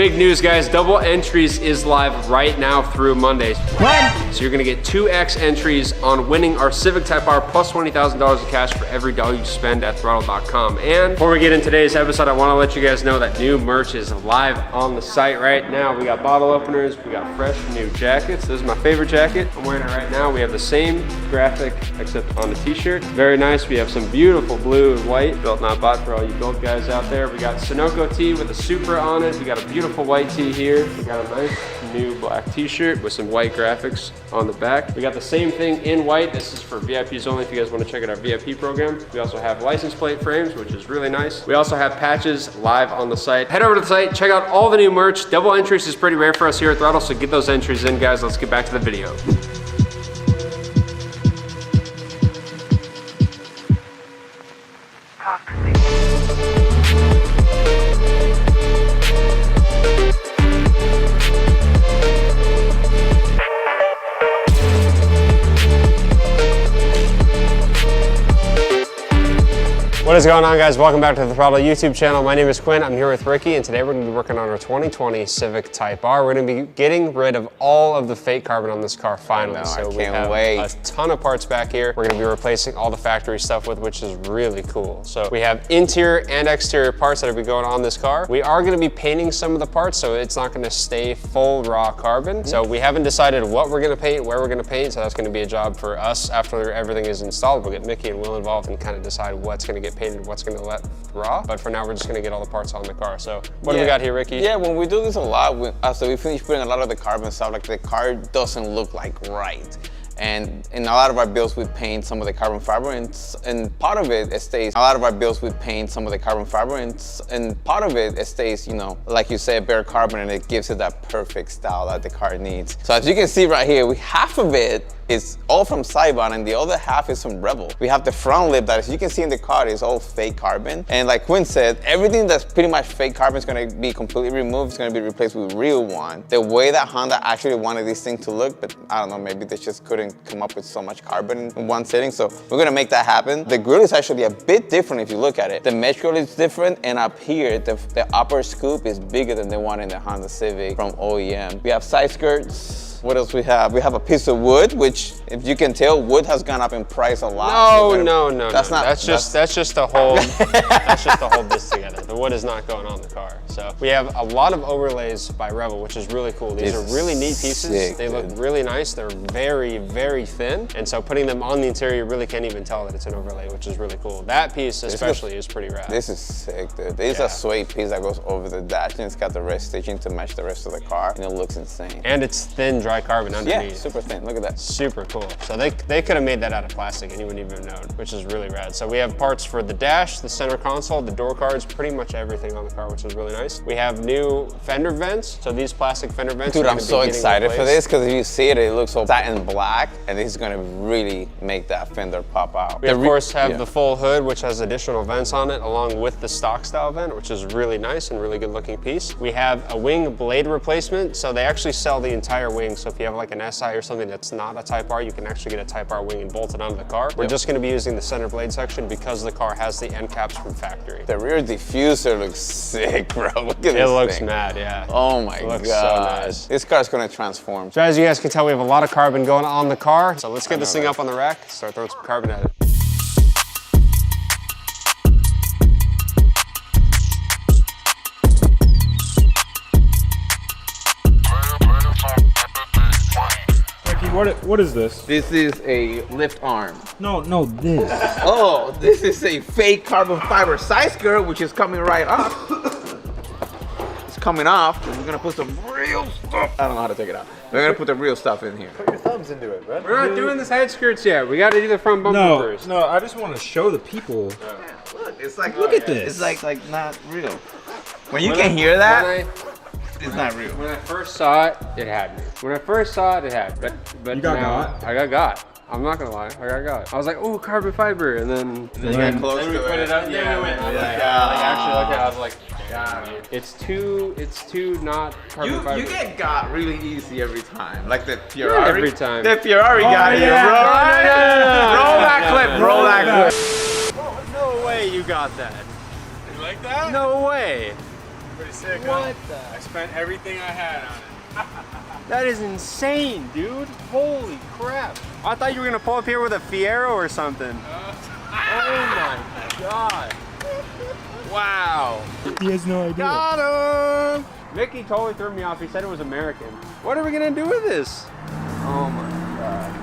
Big news, guys. Double entries is live right now through Monday. What? So you're gonna get 2x entries on winning our Civic Type R plus $20,000 in cash for every dollar you spend at throtl.com. And before we get in today's episode, I wanna let you guys know that new merch is live on the site right now. We got bottle openers, we got fresh new jackets. This is my favorite jacket. I'm wearing it right now. We have the same graphic except on the t-shirt. Very nice. We have some beautiful blue and white, built not bought for all you built guys out there. We got Sunoco tee with a Supra on it. We got a beautiful white tee here. We got a nice new black t-shirt with some white graphics on the back. We got the same thing in white. This is for VIPs only if you guys want to check out our VIP program. We also have license plate frames, which is really nice. We also have patches live on the site. Head over to the site, check out all the new merch. Double entries is pretty rare for us here at Throtl, so get those entries in, guys. Let's get back to the video. What is going on, guys? Welcome back to the Throtl YouTube channel. My name is Quinn. I'm here with Ricky, and today we're going to be working on our 2020 Civic Type R. We're going to be getting rid of all of the fake carbon on this car finally. I we can't have wait. a ton of parts back here. We're going to be replacing all the factory stuff with, which is really cool. So we have interior and exterior parts that are going to be going on this car. We are going to be painting some of the parts, so it's not going to stay full raw carbon. So we haven't decided what we're going to paint, where we're going to paint. So that's going to be a job for us after everything is installed. We'll get Mickey and Will involved and kind of decide what's going to get painted, what's going to let raw, but for now we're just going to get all the parts on the car. So what do we got here, Ricky? Yeah, when we do this a lot, after we finish putting a lot of the carbon stuff, like the car doesn't look like right. And in a lot of our builds, we paint some of the carbon fiber, and part of it stays. A lot of our builds, we paint some of the carbon fiber, and part of it stays, you know, like you say, bare carbon, and it gives it that perfect style that the car needs. So as you can see right here, half of it is all from Civic, and the other half is from Rebel. We have the front lip that, as you can see in the car, is all fake carbon. And like Quinn said, everything that's pretty much fake carbon is going to be completely removed. It's going to be replaced with real one. The way that Honda actually wanted this thing to look, but I don't know, maybe they just couldn't come up with so much carbon in one sitting. So we're going to make that happen. The grill is actually a bit different if you look at it. The mesh grill is different, and up here, the upper scoop is bigger than the one in the Honda Civic from OEM. We have side skirts. What else we have? We have a piece of wood, which, if you can tell, wood has gone up in price a lot. No. That's just to hold that's just to hold this together. The wood is not going on the car. So we have a lot of overlays by Rebel, which is really cool. These are really neat pieces. Sick, they look really nice. They're very, very thin, and so putting them on the interior, you really can't even tell that it's an overlay, which is really cool. That piece especially is pretty rad. This is sick, dude. This is a sweet piece that goes over the dash, and it's got the rest stitching to match the rest of the car, and it looks insane. And it's thin, dry carbon underneath. Yeah, super thin. Look at that. Super cool. So they could have made that out of plastic and you wouldn't even know, which is really rad. So we have parts for the dash, the center console, the door cards, pretty much everything on the car, which is really nice. We have new fender vents. So these plastic fender vents. Dude, I'm so excited for this because if you see it, it looks so satin black, and this is going to really make that fender pop out. We of course have the full hood, which has additional vents on it, along with the stock style vent, which is really nice and really good looking piece. We have a wing blade replacement. So they actually sell the entire wing. So if you have like an SI or something that's not a Type R, you can actually get a Type R wing and bolt it onto the car. We're just going to be using the center blade section because the car has the end caps from factory. The rear diffuser looks sick, bro. Look at this It looks thing. mad, yeah. Oh my God. So nice. This car's going to transform. So as you guys can tell, we have a lot of carbon going on the car. So let's get this thing up on the rack, start throwing some carbon at it. What is this? This is a lift arm. No, this. Oh, this is a fake carbon fiber side skirt, which is coming right off. It's coming off. We're gonna put some real stuff. I don't know how to take it out. We're gonna put the real stuff in here. Put your thumbs into it, bro. We're not doing the side skirts yet. We gotta do the front bumper first. No, I just want to show the people. Yeah, look, it's like, look at this. It's like not real. When you can hear that, it's not real. When I first saw it, it had me. When I first saw it, it had me. But You got now, got? I got. I'm not gonna lie, I got. I was like, oh, carbon fiber, and then You got close then we to put it up. Yeah, Like, yeah. actually look at it, I was like, yeah, it's too not carbon fiber. You get got really easy every time. Like the Ferrari. every time. The Ferrari got you, bro. Roll that clip, roll that clip. No way you got that. You like that? No way. Pretty sick, What I spent everything I had on it. That is insane, dude. Holy crap. I thought you were gonna pull up here with a Fiero or something. Oh my god. Wow. He has no idea. Got him! Mickey totally threw me off. He said it was American. What are we gonna do with this? Oh my god.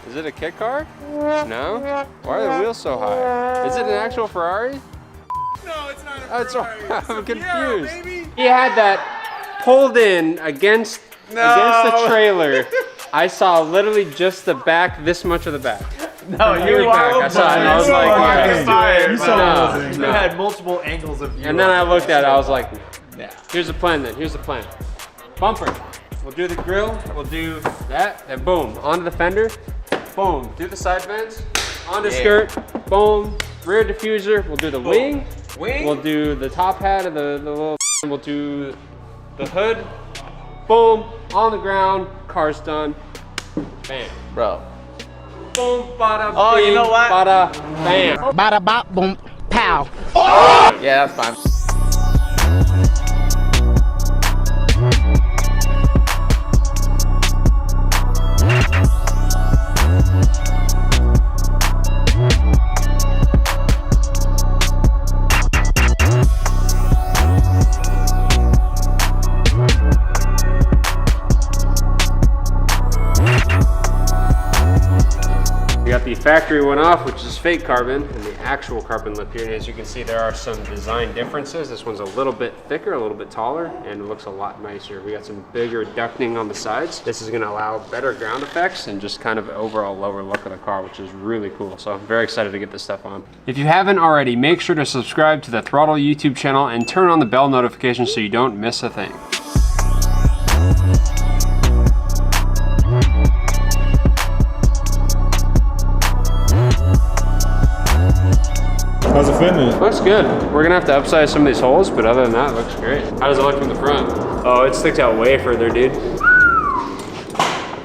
Is it a kit car? No? Why are the wheels so high? Is it an actual Ferrari? No, it's not a Ferrari. I'm confused. He had that pulled in against the trailer. I saw literally just the back, this much of the back. No, you back. I saw it and I was like, you saw it. You had multiple angles of view. and then I looked at it, I was like, here's the plan then, here's the plan. Bumper, we'll do the grill, we'll do that, and boom, onto the fender, boom, do the side vents, onto skirt, boom, rear diffuser, we'll do the wing, we'll do the top hat of the little, we'll do the hood, boom, on the ground, car's done, bam. Bro. Boom, bada, Oh, bing, you know what? bada, bam. Bada bop boom pow. Yeah, that's fine. We got the factory one off, which is fake carbon, and the actual carbon lip here. And as you can see, there are some design differences. This one's a little bit thicker, a little bit taller, and it looks a lot nicer. We got some bigger ducting on the sides. This is gonna allow better ground effects and just kind of overall lower look of the car, which is really cool. So I'm very excited to get this stuff on. If you haven't already, make sure to subscribe to the throtl YouTube channel and turn on the bell notification so you don't miss a thing. How's it fitting? Looks good. We're gonna have to upsize some of these holes, but other than that, it looks great. How does it look from the front? Oh, it sticks out way further, dude.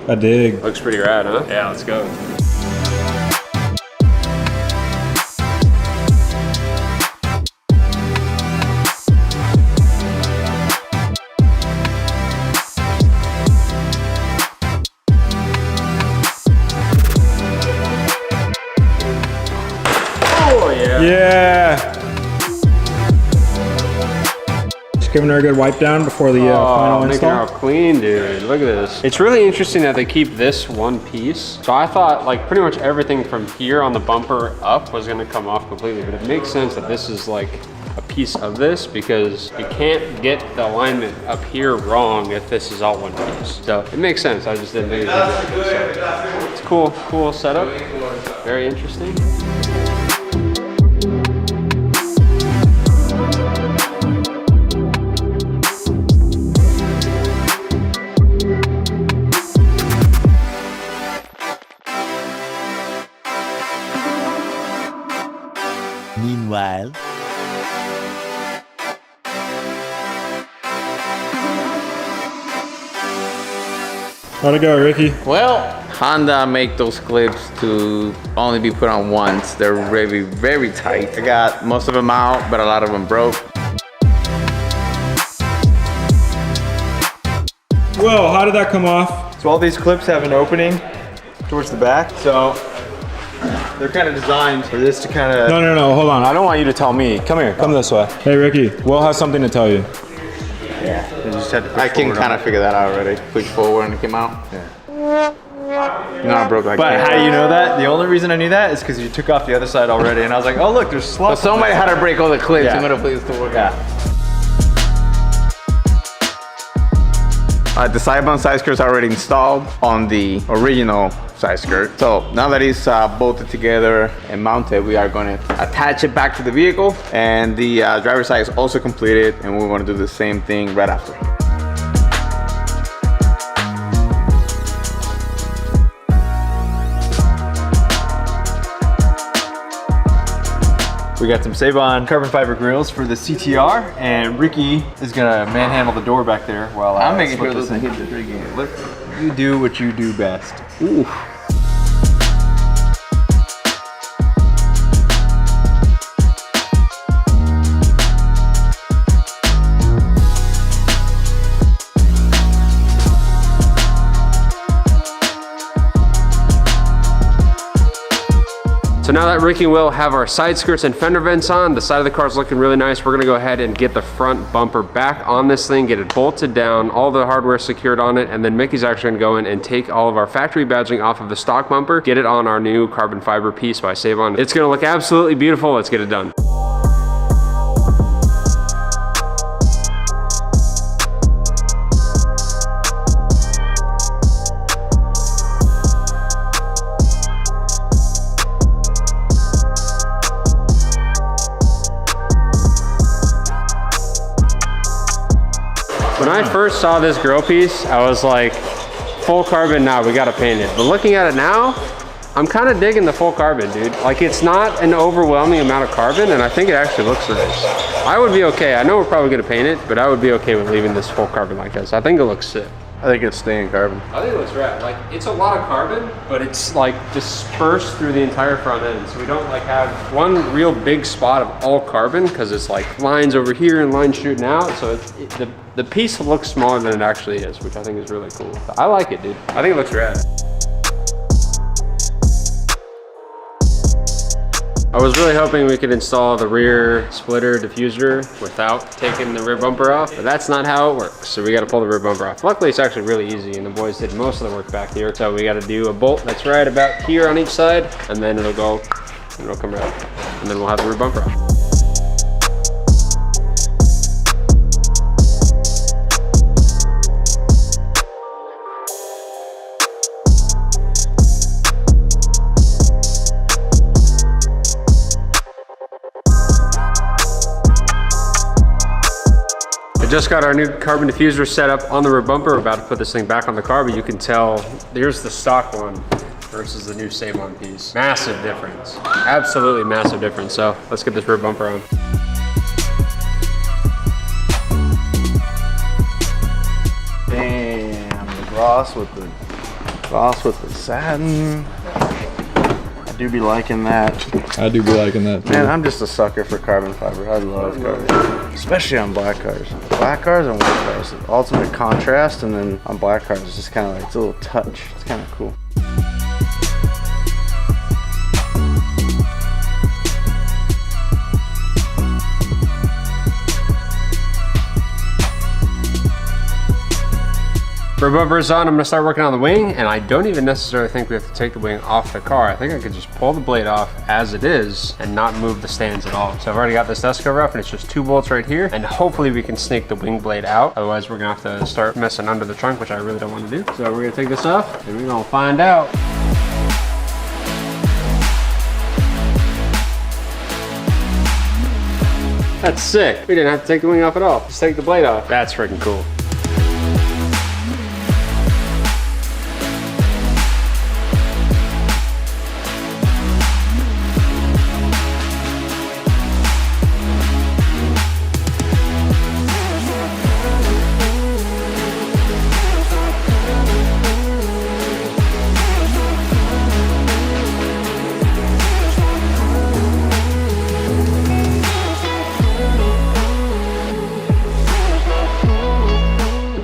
I dig. Looks pretty rad, huh? Yeah, let's go. Oh, yeah. Yeah. Just giving her a good wipe down before the final making her all install. clean, dude. Look at this. It's really interesting that they keep this one piece. So I thought like pretty much everything from here on the bumper up was gonna come off completely, but it makes sense that this is like a piece of this because you can't get the alignment up here wrong if this is all one piece. So it makes sense. I just didn't think it did. So it's cool, cool setup. Very interesting. Meanwhile. How'd it go, Ricky? Well, Honda make those clips to only be put on once. They're very, very tight. I got most of them out, but a lot of them broke. Well, how did that come off? So all these clips have an opening towards the back. So they're kind of designed for this to kind of... No, hold on. I don't want you to tell me. Come here, come this way. Hey, Ricky, Will has something to tell you. Yeah. You just had to push I can forward kind on of figure that out already. Push forward and it came out. Yeah. No, I broke like But that. how do you know that? The only reason I knew that is because you took off the other side already, and I was like, oh look, there's But slots. somebody had to break all the clips Yeah. in order for this to work Yeah. out. The side-mount side skirts are already installed on the original side skirt. So now that it's bolted together and mounted, we are going to attach it back to the vehicle, and the driver's side is also completed, and we're going to do the same thing right after. We got some Save-On carbon fiber grills for the CTR, and Ricky is gonna manhandle the door back there while I'm making slip sure this those in. hit the trigger. Look, you do what you do best. Ooh. So now that Ricky and Will have our side skirts and fender vents on, the side of the car is looking really nice. We're gonna go ahead and get the front bumper back on this thing, get it bolted down, all the hardware secured on it, and then Mickey's actually gonna go in and take all of our factory badging off of the stock bumper, get it on our new carbon fiber piece by Savon. It's gonna look absolutely beautiful. Let's get it done. When I first saw this grill piece, I was like, full carbon, nah, we gotta paint it. But looking at it now, I'm kind of digging the full carbon, dude. Like, it's not an overwhelming amount of carbon, and I think it actually looks nice. I would be okay. I know we're probably gonna paint it, but I would be okay with leaving this full carbon like this. I think it looks sick. I think it's staying carbon. I think it looks rad. Like, it's a lot of carbon, but it's like dispersed through the entire front end. So we don't like have one real big spot of all carbon, because it's like lines over here and lines shooting out. So the piece looks smaller than it actually is, which I think is really cool. I like it, dude. I think it looks rad. I was really hoping we could install the rear splitter diffuser without taking the rear bumper off, but that's not how it works. So we got to pull the rear bumper off. Luckily, it's actually really easy, and the boys did most of the work back here. So we got to do a bolt that's right about here on each side, and then it'll go, and it'll come right, and then we'll have the rear bumper off. Just got our new carbon diffuser set up on the rear bumper. We're about to put this thing back on the car, but you can tell there's the stock one versus the new Savon piece. Massive difference, absolutely massive difference. So let's get this rear bumper on. Damn, the gloss with the satin. I do be liking that. I do be liking that too. Man, I'm just a sucker for carbon fiber. I love carbon, especially on black cars. Black cars and white cars, the ultimate contrast, and then on black cars, it's just kind of like, it's a little touch. It's kind of cool. Rear bumper is on. I'm gonna start working on the wing, and I don't even necessarily think we have to take the wing off the car. I think I could just pull the blade off as it is and not move the stands at all. So I've already got this dust cover off, and it's just 2 bolts right here, and hopefully we can snake the wing blade out. Otherwise, we're gonna have to start messing under the trunk, which I really don't want to do. So we're gonna take this off, and we're gonna find out. That's sick. We didn't have to take the wing off at all. Just take the blade off. That's freaking cool.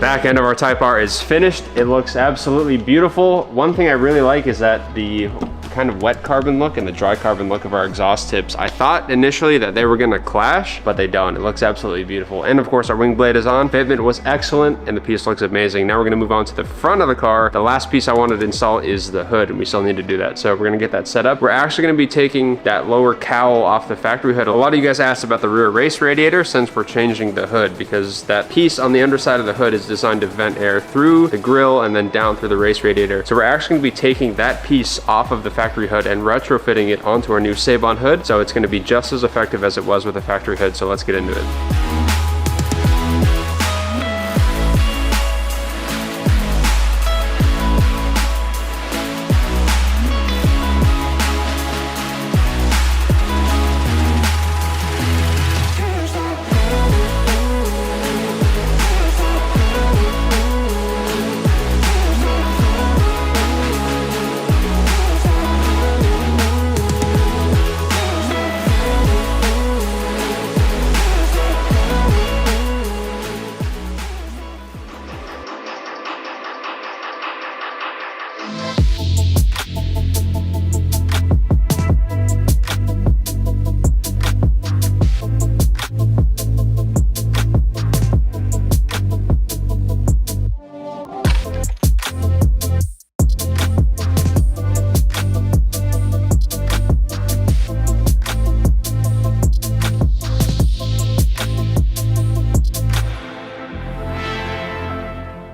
Back end of our Type R is finished. It looks absolutely beautiful. One thing I really like is that the kind of wet carbon look and the dry carbon look of our exhaust tips. I thought initially that they were gonna clash, but they don't. It looks absolutely beautiful. And of course our wing blade is on. Fitment was excellent and the piece looks amazing. Now we're gonna move on to the front of the car. The last piece I wanted to install is the hood, and we still need to do that. So we're gonna get that set up. We're actually gonna be taking that lower cowl off the factory hood. A lot of you guys asked about the rear race radiator since we're changing the hood, because that piece on the underside of the hood is designed to vent air through the grill and then down through the race radiator. So we're actually gonna be taking that piece off of the factory hood and retrofitting it onto our new Savon hood. So it's gonna be just as effective as it was with the factory hood. So let's get into it.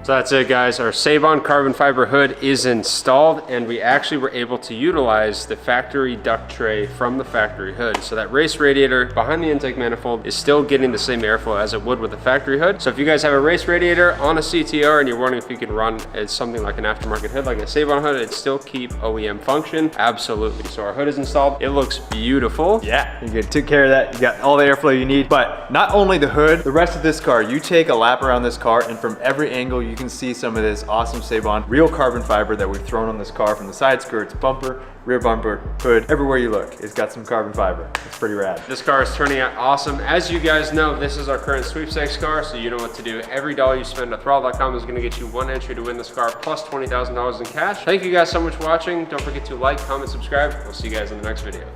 So that's it, guys. Our Save-On carbon fiber hood is installed, and we actually were able to utilize the factory duct tray from the factory hood. So that race radiator behind the intake manifold is still getting the same airflow as it would with the factory hood. So if you guys have a race radiator on a CTR and you're wondering if you can run something like an aftermarket hood, like a Save-On hood, it'd still keep OEM function. Absolutely. So our hood is installed. It looks beautiful. Yeah, you took care of that. You got all the airflow you need. But not only the hood, the rest of this car, you take a lap around this car and from every angle you can see some of this awesome Save-On real carbon fiber that we've thrown on this car, from the side skirts, bumper, rear bumper, hood, everywhere you look, it's got some carbon fiber. It's pretty rad. This car is turning out awesome. As you guys know, this is our current sweepstakes car, so you know what to do. Every dollar you spend at throtl.com is gonna get you one entry to win this car plus $20,000 in cash. Thank you guys so much for watching. Don't forget to like, comment, subscribe. We'll see you guys in the next video.